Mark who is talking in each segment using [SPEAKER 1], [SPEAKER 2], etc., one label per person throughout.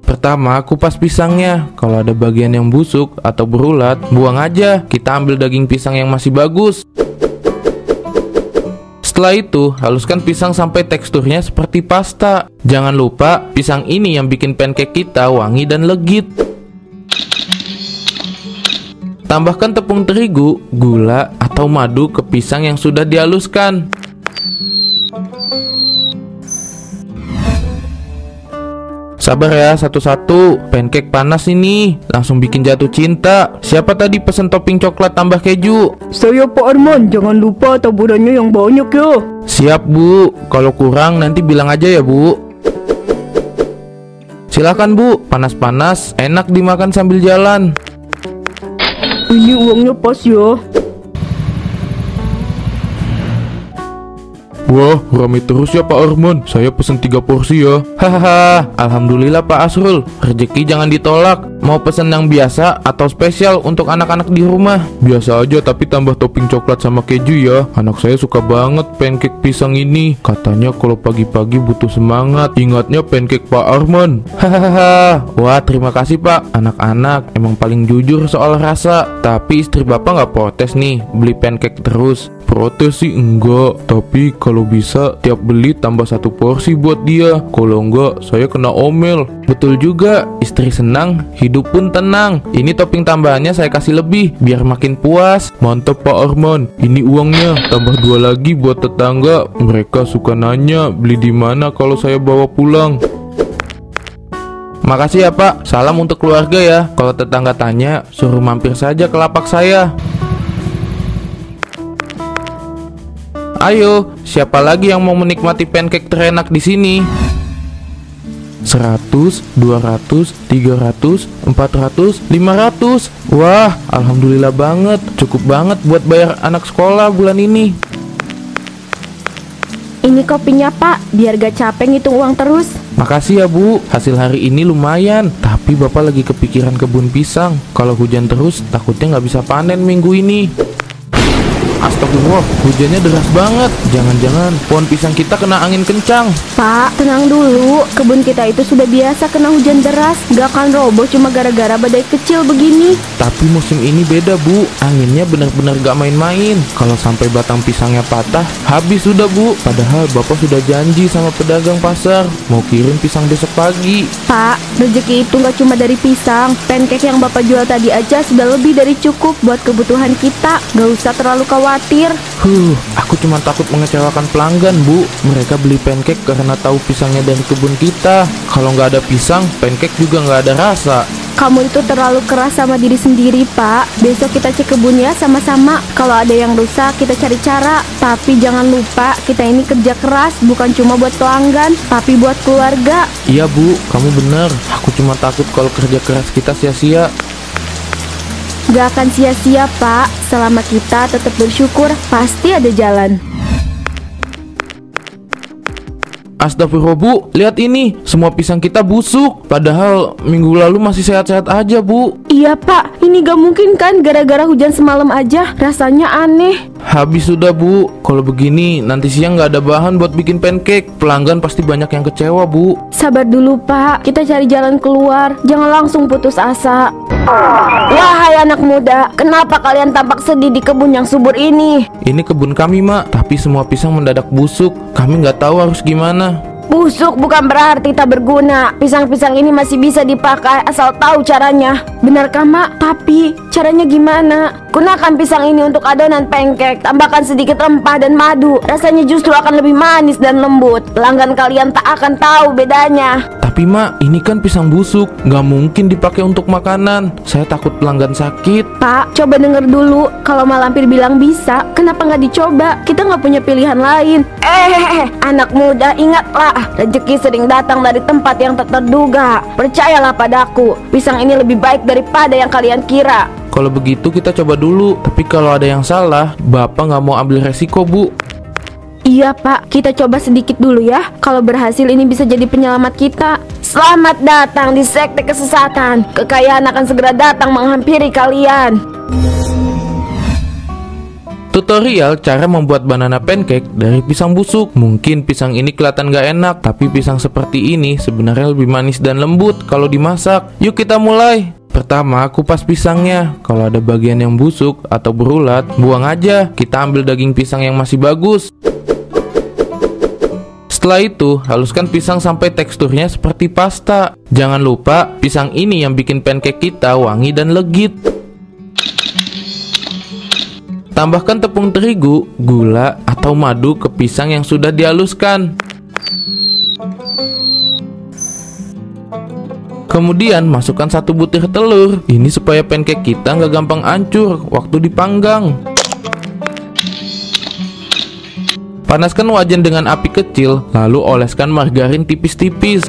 [SPEAKER 1] Pertama, kupas pisangnya. Kalau ada bagian yang busuk atau berulat, buang aja. Kita ambil daging pisang yang masih bagus. Setelah itu, haluskan pisang sampai teksturnya seperti pasta. Jangan lupa, pisang ini yang bikin pancake kita wangi dan legit. Tambahkan tepung terigu, gula, atau madu ke pisang yang sudah dihaluskan. Sabar ya, satu-satu. Pancake panas ini, langsung bikin jatuh cinta. Siapa tadi pesen topping coklat tambah keju?
[SPEAKER 2] Saya Pak Arman, jangan lupa taburannya yang banyak ya.
[SPEAKER 1] Siap Bu, kalau kurang nanti bilang aja ya Bu. Silakan Bu, panas-panas, enak dimakan sambil jalan.
[SPEAKER 2] Ini uangnya pas ya.
[SPEAKER 1] Wah, rame terus ya Pak Arman. Saya pesen 3 porsi ya. Hahaha, alhamdulillah Pak Asrul. Rezeki jangan ditolak. Mau pesen yang biasa atau spesial untuk anak-anak di rumah? Biasa aja tapi tambah topping coklat sama keju ya. Anak saya suka banget pancake pisang ini. Katanya kalau pagi-pagi butuh semangat. Ingatnya pancake Pak Arman. Hahaha. Wah, terima kasih Pak. Anak-anak emang paling jujur soal rasa. Tapi istri Bapak nggak protes nih beli pancake terus. Protes sih enggak, tapi kalau bisa tiap beli tambah 1 porsi buat dia. Kalau enggak, saya kena omel. Betul juga, istri senang, hidup pun tenang. Ini topping tambahannya saya kasih lebih, biar makin puas. Mantap Pak Arman, ini uangnya. Tambah 2 lagi buat tetangga. Mereka suka nanya beli di mana kalau saya bawa pulang. Makasih ya Pak, salam untuk keluarga ya. Kalau tetangga tanya, suruh mampir saja ke lapak saya. Ayo, siapa lagi yang mau menikmati pancake terenak di sini? 100, 200, 300, 400, 500. Wah, alhamdulillah banget. Cukup banget buat bayar anak sekolah bulan ini.
[SPEAKER 3] Ini kopinya Pak, biar gak capek ngitung uang terus.
[SPEAKER 1] Makasih ya Bu, hasil hari ini lumayan. Tapi Bapak lagi kepikiran kebun pisang. Kalau hujan terus, takutnya nggak bisa panen minggu ini. Astagfirullah, hujannya deras banget. Jangan-jangan pohon pisang kita kena angin kencang.
[SPEAKER 3] Pak, tenang dulu. Kebun kita itu sudah biasa kena hujan deras. Gak akan roboh cuma gara-gara badai kecil begini.
[SPEAKER 1] Tapi musim ini beda Bu, anginnya benar-benar gak main-main. Kalau sampai batang pisangnya patah, habis sudah Bu. Padahal Bapak sudah janji sama pedagang pasar mau kirim pisang besok pagi.
[SPEAKER 3] Pak, rezeki itu gak cuma dari pisang. Pancake yang Bapak jual tadi aja sudah lebih dari cukup buat kebutuhan kita. Gak usah terlalu khawatir.
[SPEAKER 1] Aku cuma takut mengecewakan pelanggan Bu. Mereka beli pancake karena tahu pisangnya dari kebun kita. Kalau nggak ada pisang, pancake juga nggak ada rasa.
[SPEAKER 3] Kamu itu terlalu keras sama diri sendiri Pak. Besok kita cek kebunnya sama-sama. Kalau ada yang rusak kita cari cara. Tapi jangan lupa kita ini kerja keras. Bukan cuma buat pelanggan, tapi buat keluarga.
[SPEAKER 1] Iya Bu, kamu bener. Aku cuma takut kalau kerja keras kita sia-sia.
[SPEAKER 3] Gak akan sia-sia Pak. Selama kita tetap bersyukur, pasti ada jalan.
[SPEAKER 1] Astagfirullah Bu, lihat ini, semua pisang kita busuk. Padahal minggu lalu masih sehat-sehat aja Bu.
[SPEAKER 3] Iya Pak, ini gak mungkin kan gara-gara hujan semalam aja. Rasanya aneh.
[SPEAKER 1] Habis sudah Bu, kalau begini nanti siang gak ada bahan buat bikin pancake. Pelanggan pasti banyak yang kecewa Bu.
[SPEAKER 3] Sabar dulu Pak, kita cari jalan keluar. Jangan langsung putus asa. Wahai anak muda, kenapa kalian tampak sedih di kebun yang subur ini?
[SPEAKER 1] Ini kebun kami Mak, tapi semua pisang mendadak busuk. Kami nggak tahu harus gimana.
[SPEAKER 3] Busuk bukan berarti tak berguna. Pisang-pisang ini masih bisa dipakai asal tahu caranya. Benarkah Mak? Tapi caranya gimana? Gunakan pisang ini untuk adonan pancake. Tambahkan sedikit rempah dan madu. Rasanya justru akan lebih manis dan lembut. Pelanggan kalian tak akan tahu bedanya.
[SPEAKER 1] Tapi Mak, ini kan pisang busuk, nggak mungkin dipakai untuk makanan. Saya takut pelanggan sakit.
[SPEAKER 3] Pak, coba denger dulu. Kalau Malampir bilang bisa, kenapa nggak dicoba? Kita nggak punya pilihan lain. Anak muda, ingatlah, rezeki sering datang dari tempat yang tak terduga. Percayalah padaku, pisang ini lebih baik daripada yang kalian kira.
[SPEAKER 1] Kalau begitu kita coba dulu. Tapi kalau ada yang salah, Bapak nggak mau ambil resiko Bu.
[SPEAKER 3] Iya Pak, kita coba sedikit dulu ya. Kalau berhasil ini bisa jadi penyelamat kita. Selamat datang di sekte kesesatan. Kekayaan akan segera datang menghampiri kalian.
[SPEAKER 1] Tutorial cara membuat banana pancake dari pisang busuk. Mungkin pisang ini kelihatan gak enak, tapi pisang seperti ini sebenarnya lebih manis dan lembut kalau dimasak. Yuk kita mulai. Pertama, kupas pisangnya. Kalau ada bagian yang busuk atau berulat, buang aja. Kita ambil daging pisang yang masih bagus. Setelah itu, haluskan pisang sampai teksturnya seperti pasta. Jangan lupa, pisang ini yang bikin pancake kita wangi dan legit. Tambahkan tepung terigu, gula, atau madu ke pisang yang sudah dihaluskan. Kemudian masukkan 1 butir telur. Ini supaya pancake kita nggak gampang hancur waktu dipanggang. Panaskan wajan dengan api kecil, lalu oleskan margarin tipis-tipis.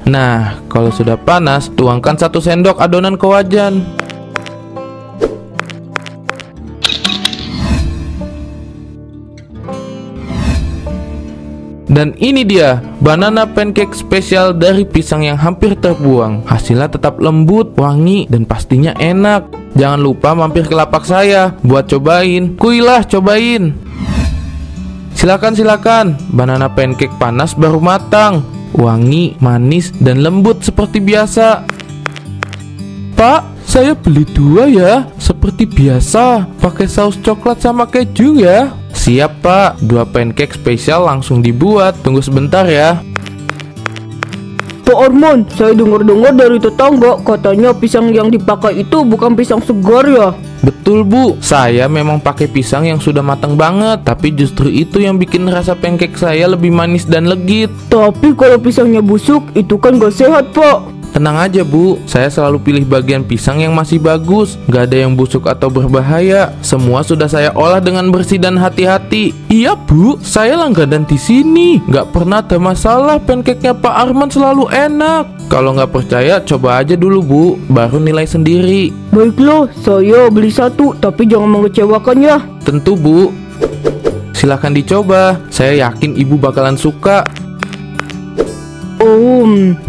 [SPEAKER 1] Nah, kalau sudah panas, tuangkan 1 sendok adonan ke wajan. Dan ini dia, banana pancake spesial dari pisang yang hampir terbuang. Hasilnya tetap lembut, wangi, dan pastinya enak. Jangan lupa mampir ke lapak saya buat cobain. Kuilah, cobain. Silakan, banana pancake panas baru matang. Wangi, manis, dan lembut seperti biasa. Pak, saya beli 2 ya, seperti biasa. Pakai saus coklat sama keju ya. Siap Pak, 2 pancake spesial langsung dibuat. Tunggu sebentar ya.
[SPEAKER 2] Pak Arman, saya dengar-dengar dari tetangga katanya pisang yang dipakai itu bukan pisang segar ya.
[SPEAKER 1] Betul Bu, saya memang pakai pisang yang sudah matang banget. Tapi justru itu yang bikin rasa pancake saya lebih manis dan legit.
[SPEAKER 2] Tapi kalau pisangnya busuk itu kan gak sehat Pak.
[SPEAKER 1] Tenang aja Bu, saya selalu pilih bagian pisang yang masih bagus. Gak ada yang busuk atau berbahaya. Semua sudah saya olah dengan bersih dan hati-hati. Iya Bu, saya langganan di sini. Gak pernah ada masalah, pancake-nya Pak Arman selalu enak. Kalau nggak percaya, coba aja dulu Bu, baru nilai sendiri.
[SPEAKER 2] Baiklah, saya beli 1, tapi jangan mengecewakan ya.
[SPEAKER 1] Tentu Bu. Silahkan dicoba, saya yakin Ibu bakalan suka.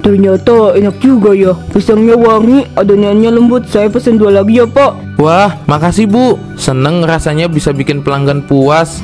[SPEAKER 2] Ternyata enak juga ya. Pisangnya wangi, adonannya lembut. Saya pesen 2 lagi ya Pak.
[SPEAKER 1] Wah, makasih Bu. Seneng rasanya bisa bikin pelanggan puas.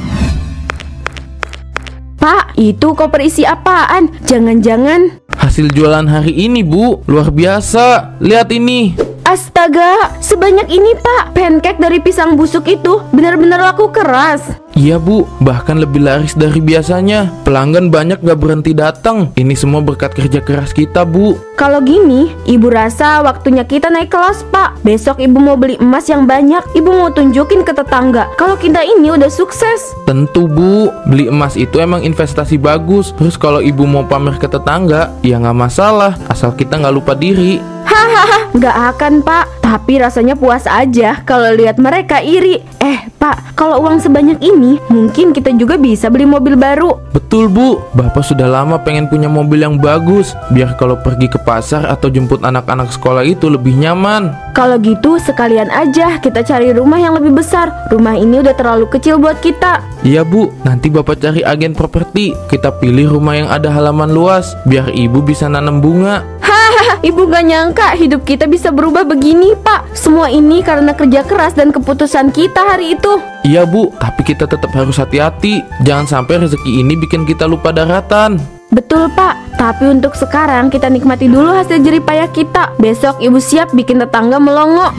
[SPEAKER 3] Pak, itu koper isi apaan? Jangan-jangan...
[SPEAKER 1] Hasil jualan hari ini Bu, luar biasa. Lihat ini.
[SPEAKER 3] Astaga, sebanyak ini Pak. Pancake dari pisang busuk itu benar-benar laku keras.
[SPEAKER 1] Iya Bu, bahkan lebih laris dari biasanya. Pelanggan banyak gak berhenti datang. Ini semua berkat kerja keras kita Bu.
[SPEAKER 3] Kalau gini, Ibu rasa waktunya kita naik kelas Pak. Besok Ibu mau beli emas yang banyak. Ibu mau tunjukin ke tetangga kalau kita ini udah sukses.
[SPEAKER 1] Tentu Bu, beli emas itu emang investasi bagus. Terus kalau Ibu mau pamer ke tetangga, ya gak masalah, asal kita gak lupa diri.
[SPEAKER 3] Hahaha, nggak akan Pak. Tapi rasanya puas aja kalau lihat mereka iri. Pak, kalau uang sebanyak ini, mungkin kita juga bisa beli mobil baru.
[SPEAKER 1] Betul Bu, Bapak sudah lama pengen punya mobil yang bagus, biar kalau pergi ke pasar atau jemput anak-anak sekolah itu lebih nyaman.
[SPEAKER 3] Kalau gitu sekalian aja kita cari rumah yang lebih besar. Rumah ini udah terlalu kecil buat kita.
[SPEAKER 1] Iya Bu, nanti Bapak cari agen properti. Kita pilih rumah yang ada halaman luas, biar Ibu bisa nanam bunga.
[SPEAKER 3] Ibu gak nyangka hidup kita bisa berubah begini Pak. Semua ini karena kerja keras dan keputusan kita hari itu.
[SPEAKER 1] Iya Bu, tapi kita tetap harus hati-hati. Jangan sampai rezeki ini bikin kita lupa daratan.
[SPEAKER 3] Betul Pak, tapi untuk sekarang kita nikmati dulu hasil jerih payah kita. Besok Ibu siap bikin tetangga melongo.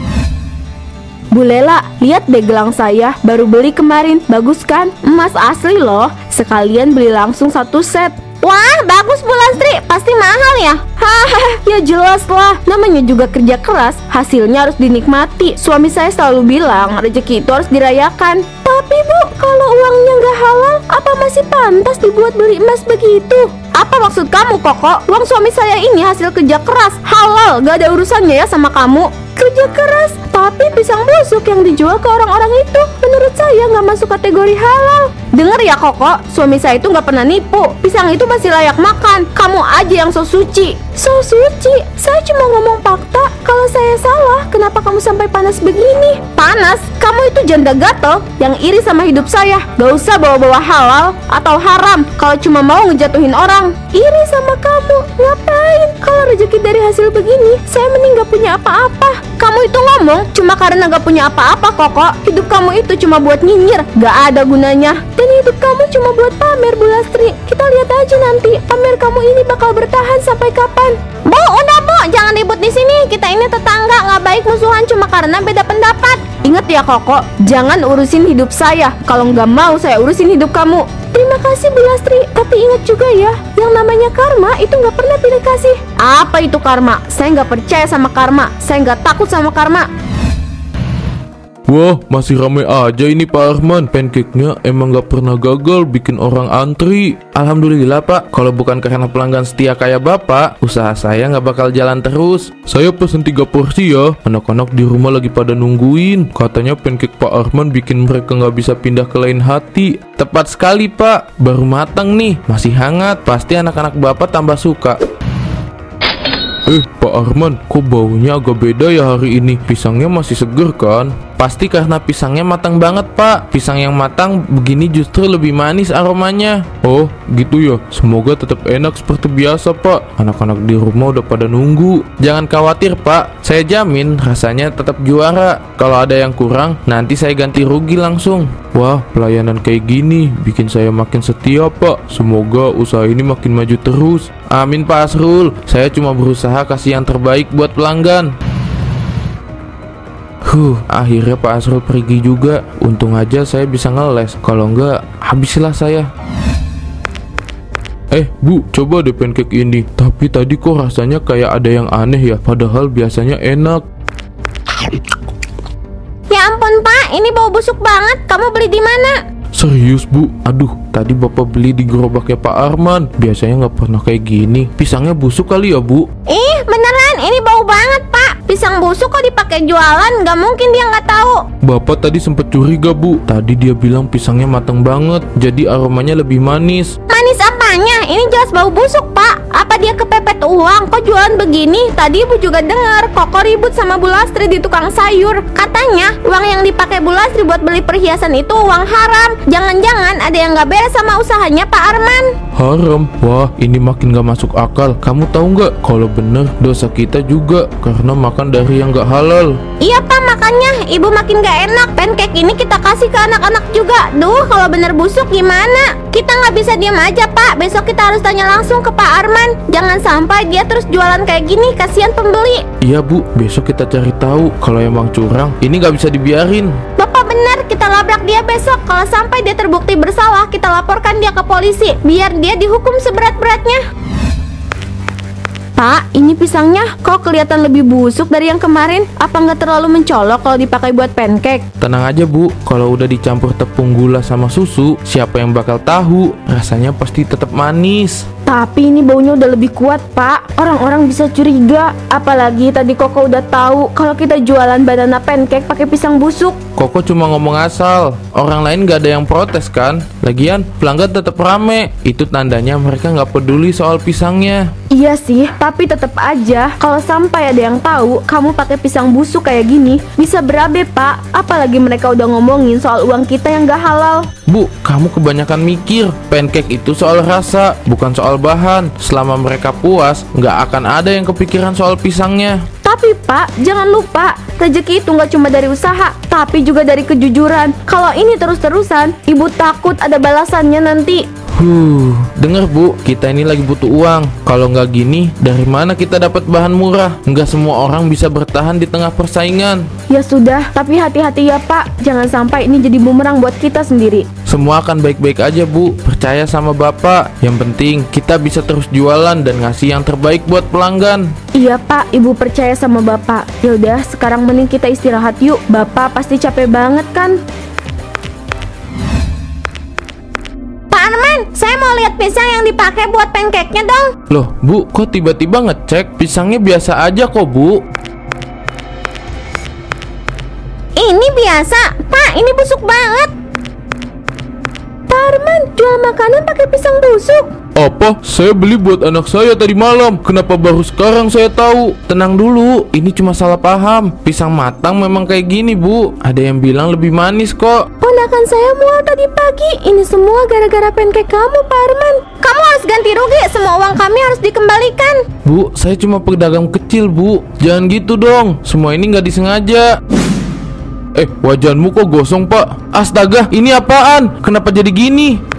[SPEAKER 3] Bu Lela, lihat deh gelang saya, baru beli kemarin. Bagus kan? Emas asli loh. Sekalian beli langsung 1 set. Wah, bagus Bu Lastri, pasti mahal ya? Hahaha, ya jelas lah. Namanya juga kerja keras, hasilnya harus dinikmati. Suami saya selalu bilang, rezeki itu harus dirayakan. Tapi Bu, kalau uangnya nggak halal, apa masih pantas dibuat beli emas begitu? Apa maksud kamu, Koko? Uang suami saya ini hasil kerja keras, halal, gak ada urusannya ya sama kamu. Kerja keras, tapi pisang busuk yang dijual ke orang-orang itu menurut saya nggak masuk kategori halal. Dengar ya Koko, suami saya itu nggak pernah nipu. Pisang itu masih layak makan. Kamu aja yang so suci. So suci? Saya cuma ngomong fakta. Kalau saya salah, kenapa kamu sampai panas begini? Panas? Kamu itu janda gatel yang iri sama hidup saya. Gak usah bawa-bawa halal atau haram kalau cuma mau ngejatuhin orang. Iri sama kamu? Ngapain? Kalau rezeki dari hasil begini, saya mending gak punya apa-apa. Kamu Kamu itu ngomong cuma karena gak punya apa-apa, Koko. Hidup kamu itu cuma buat nyinyir, gak ada gunanya. Dan hidup kamu cuma buat pamer, Bu Lastri. Kita lihat aja nanti pamer kamu ini bakal bertahan sampai kapan. Bu, udah Bu, jangan ribut di sini. Kita ini tetangga, nggak baik musuhan cuma karena beda pendapat. Ingat ya Koko, jangan urusin hidup saya. Kalau nggak mau saya urusin hidup kamu. Terima kasih Bu Lastri, tapi ingat juga ya, yang namanya karma itu nggak pernah pilih kasih. Apa itu karma? Saya nggak percaya sama karma. Saya nggak takut sama karma.
[SPEAKER 1] Wah, masih ramai aja ini Pak Arman. Pancake-nya emang gak pernah gagal bikin orang antri. Alhamdulillah Pak, kalau bukan karena pelanggan setia kayak Bapak, usaha saya gak bakal jalan terus. Saya pesen 3 porsi ya. Anak-anak di rumah lagi pada nungguin. Katanya pancake Pak Arman bikin mereka gak bisa pindah ke lain hati. Tepat sekali Pak, baru matang nih, masih hangat. Pasti anak-anak Bapak tambah suka. Pak Arman, kok baunya agak beda ya hari ini? Pisangnya masih seger kan? Pasti karena pisangnya matang banget Pak. Pisang yang matang begini justru lebih manis aromanya. Oh gitu ya, semoga tetap enak seperti biasa Pak. Anak-anak di rumah udah pada nunggu. Jangan khawatir Pak, saya jamin rasanya tetap juara. Kalau ada yang kurang, nanti saya ganti rugi langsung. Wah, pelayanan kayak gini bikin saya makin setia Pak. Semoga usaha ini makin maju terus. Amin Pak Asrul. Saya cuma berusaha kasih yang terbaik buat pelanggan. Akhirnya Pak Asrul pergi juga. Untung aja saya bisa ngeles. Kalau enggak, habislah saya. Bu, coba deh pancake ini. Tapi tadi kok rasanya kayak ada yang aneh ya. Padahal biasanya enak.
[SPEAKER 3] Ya ampun Pak, ini bau busuk banget. Kamu beli di mana?
[SPEAKER 1] Serius Bu? Aduh, tadi Bapak beli di gerobaknya Pak Arman. Biasanya nggak pernah kayak gini. Pisangnya busuk kali ya Bu?
[SPEAKER 3] Beneran, ini bau banget Pak. Pisang busuk kok dipakai jualan? Gak mungkin dia nggak tahu.
[SPEAKER 1] Bapak tadi sempet curiga Bu. Tadi dia bilang pisangnya matang banget, jadi aromanya lebih manis.
[SPEAKER 3] Manis apanya? Ini jelas bau busuk Pak. Apa dia kepepet uang? Kok jualan begini? Tadi Ibu juga dengar Koko ribut sama Bu Lastri di tukang sayur. Katanya uang yang dipakai Bu Lastri buat beli perhiasan itu uang haram. Jangan-jangan ada yang gak beres sama usahanya Pak Arman.
[SPEAKER 1] Haram? Wah, ini makin gak masuk akal. Kamu tahu nggak? Kalau bener dosa kita juga karena makan dari yang gak halal.
[SPEAKER 3] Iya Pak, makanya Ibu makin gak enak. Pancake ini kita kasih ke anak-anak juga. Duh, kalau bener busuk gimana? Kita nggak bisa diam aja Pak. Besok kita harus tanya langsung ke Pak Arman. Jangan sampai dia terus jualan kayak gini, kasihan pembeli.
[SPEAKER 1] Iya Bu, besok kita cari tahu. Kalau emang curang, ini nggak bisa dibiarin.
[SPEAKER 3] Bapak benar, kita labrak dia besok. Kalau sampai dia terbukti bersalah, kita laporkan dia ke polisi, biar dia dihukum seberat-beratnya. Pak, ini pisangnya kok kelihatan lebih busuk dari yang kemarin? Apa nggak terlalu mencolok kalau dipakai buat pancake?
[SPEAKER 1] Tenang aja Bu, kalau udah dicampur tepung gula sama susu, siapa yang bakal tahu? Rasanya pasti tetap manis.
[SPEAKER 3] Tapi ini baunya udah lebih kuat Pak. Orang-orang bisa curiga. Apalagi tadi Koko udah tahu kalau kita jualan banana pancake pakai pisang busuk.
[SPEAKER 1] Koko cuma ngomong asal. Orang lain gak ada yang protes kan? Lagian pelanggan tetap rame. Itu tandanya mereka gak peduli soal pisangnya.
[SPEAKER 3] Iya sih, tapi tetap aja kalau sampai ada yang tahu kamu pakai pisang busuk kayak gini, bisa berabe Pak. Apalagi mereka udah ngomongin soal uang kita yang gak halal.
[SPEAKER 1] Bu, kamu kebanyakan mikir. Pancake itu soal rasa, bukan soal bahan. Selama mereka puas, gak akan ada yang kepikiran soal pisangnya.
[SPEAKER 3] Tapi Pak, jangan lupa, rezeki itu nggak cuma dari usaha, tapi juga dari kejujuran. Kalau ini terus-terusan, Ibu takut ada balasannya nanti.
[SPEAKER 1] Dengar Bu, kita ini lagi butuh uang. Kalau nggak gini, dari mana kita dapat bahan murah? Nggak semua orang bisa bertahan di tengah persaingan.
[SPEAKER 3] Ya sudah, tapi hati-hati ya Pak. Jangan sampai ini jadi bumerang buat kita sendiri.
[SPEAKER 1] Semua akan baik-baik aja Bu, percaya sama Bapak. Yang penting kita bisa terus jualan dan ngasih yang terbaik buat pelanggan.
[SPEAKER 3] Iya Pak, Ibu percaya sama Bapak. Ya udah, sekarang mending kita istirahat yuk. Bapak pasti capek banget kan? Pak Arman, saya mau lihat pisang yang dipakai buat pancake-nya dong.
[SPEAKER 1] Loh Bu, kok tiba-tiba ngecek? Pisangnya biasa aja kok Bu.
[SPEAKER 3] Ini biasa, Pak, ini busuk banget. Pak Arman, jual makanan pakai pisang busuk.
[SPEAKER 1] Apa? Saya beli buat anak saya tadi malam. Kenapa baru sekarang saya tahu? Tenang dulu, ini cuma salah paham. Pisang matang memang kayak gini, Bu. Ada yang bilang lebih manis kok.
[SPEAKER 3] Ponakan saya mual tadi pagi. Ini semua gara-gara pancake kamu, Pak Arman. Kamu harus ganti rugi. Semua uang kami harus dikembalikan.
[SPEAKER 1] Bu, saya cuma pedagang kecil, Bu. Jangan gitu dong. Semua ini nggak disengaja. Wajanmu kok gosong, Pak? Astaga, ini apaan? Kenapa jadi gini?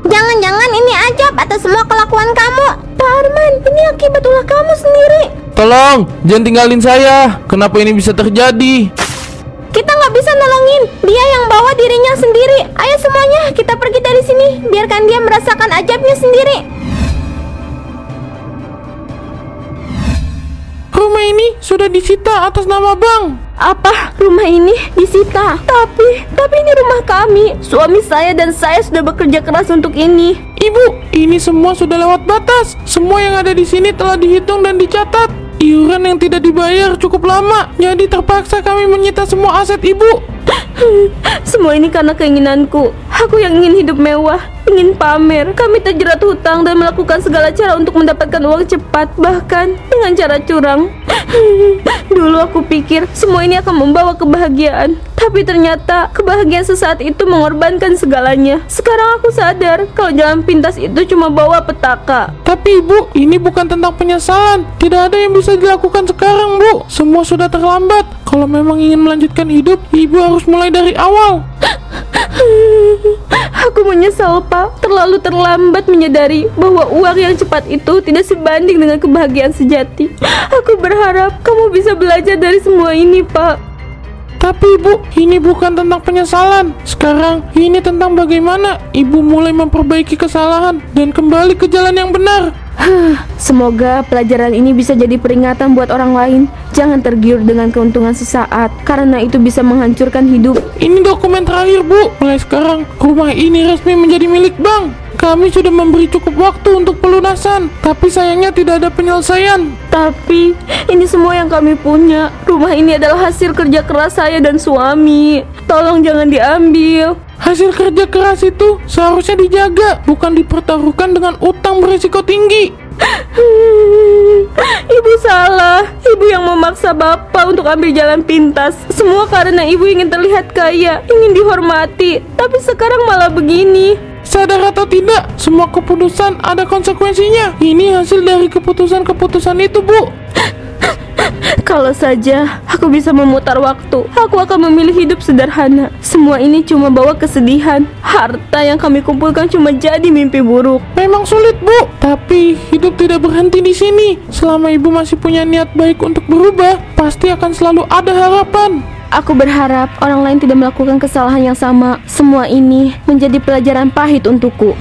[SPEAKER 3] Jangan-jangan ini ajab atas semua kelakuan kamu. Pak Arman, ini akibat ulah kamu sendiri.
[SPEAKER 1] Tolong, jangan tinggalin saya. Kenapa ini bisa terjadi?
[SPEAKER 3] Kita nggak bisa nolongin. Dia yang bawa dirinya sendiri. Ayo semuanya, kita pergi dari sini. Biarkan dia merasakan ajabnya sendiri.
[SPEAKER 2] Rumah ini sudah disita atas nama Bang.
[SPEAKER 3] Apa? Rumah ini disita? Tapi ini rumah kami. Suami saya dan saya sudah bekerja keras untuk ini.
[SPEAKER 2] Ibu, ini semua sudah lewat batas. Semua yang ada di sini telah dihitung dan dicatat. Iuran yang tidak dibayar cukup lama, jadi terpaksa kami menyita semua aset ibu.
[SPEAKER 3] Semua ini karena keinginanku. Aku yang ingin hidup mewah, ingin pamer. Kami terjerat hutang dan melakukan segala cara untuk mendapatkan uang cepat, bahkan dengan cara curang. Dulu aku pikir semua ini akan membawa kebahagiaan, tapi ternyata kebahagiaan sesaat itu mengorbankan segalanya. Sekarang aku sadar kalau jalan pintas itu cuma bawa petaka.
[SPEAKER 2] Tapi ibu, ini bukan tentang penyesalan. Tidak ada yang bisa dilakukan sekarang, Bu. Semua sudah terlambat. Kalau memang ingin melanjutkan hidup, ibu harus mulai dari awal.
[SPEAKER 3] Aku menyesal, Pak. Terlalu terlambat menyadari bahwa uang yang cepat itu tidak sebanding dengan kebahagiaan sejati. Aku berharap kamu bisa belajar dari semua ini, Pak.
[SPEAKER 2] Tapi ibu, ini bukan tentang penyesalan. Sekarang, ini tentang bagaimana ibu mulai memperbaiki kesalahan dan kembali ke jalan yang benar.
[SPEAKER 3] Semoga pelajaran ini bisa jadi peringatan buat orang lain. Jangan tergiur dengan keuntungan sesaat, karena itu bisa menghancurkan hidup.
[SPEAKER 2] Ini dokumen terakhir, Bu. Mulai sekarang, rumah ini resmi menjadi milik Bang. Kami sudah memberi cukup waktu untuk pelunasan, tapi sayangnya tidak ada penyelesaian.
[SPEAKER 3] Tapi ini semua yang kami punya. Rumah ini adalah hasil kerja keras saya dan suami. Tolong jangan diambil.
[SPEAKER 2] Hasil kerja keras itu seharusnya dijaga, bukan dipertaruhkan dengan utang berisiko tinggi.
[SPEAKER 3] Ibu salah. Ibu yang memaksa bapak untuk ambil jalan pintas. Semua karena ibu ingin terlihat kaya, ingin dihormati. Tapi sekarang malah begini.
[SPEAKER 2] Sadar atau tidak, semua keputusan ada konsekuensinya. Ini hasil dari keputusan-keputusan itu, Bu.
[SPEAKER 3] Kalau saja aku bisa memutar waktu, aku akan memilih hidup sederhana. Semua ini cuma bawa kesedihan. Harta yang kami kumpulkan cuma jadi mimpi buruk.
[SPEAKER 2] Memang sulit, Bu. Tapi hidup tidak berhenti di sini. Selama ibu masih punya niat baik untuk berubah, pasti akan selalu ada harapan.
[SPEAKER 3] Aku berharap orang lain tidak melakukan kesalahan yang sama. Semua ini menjadi pelajaran pahit untukku.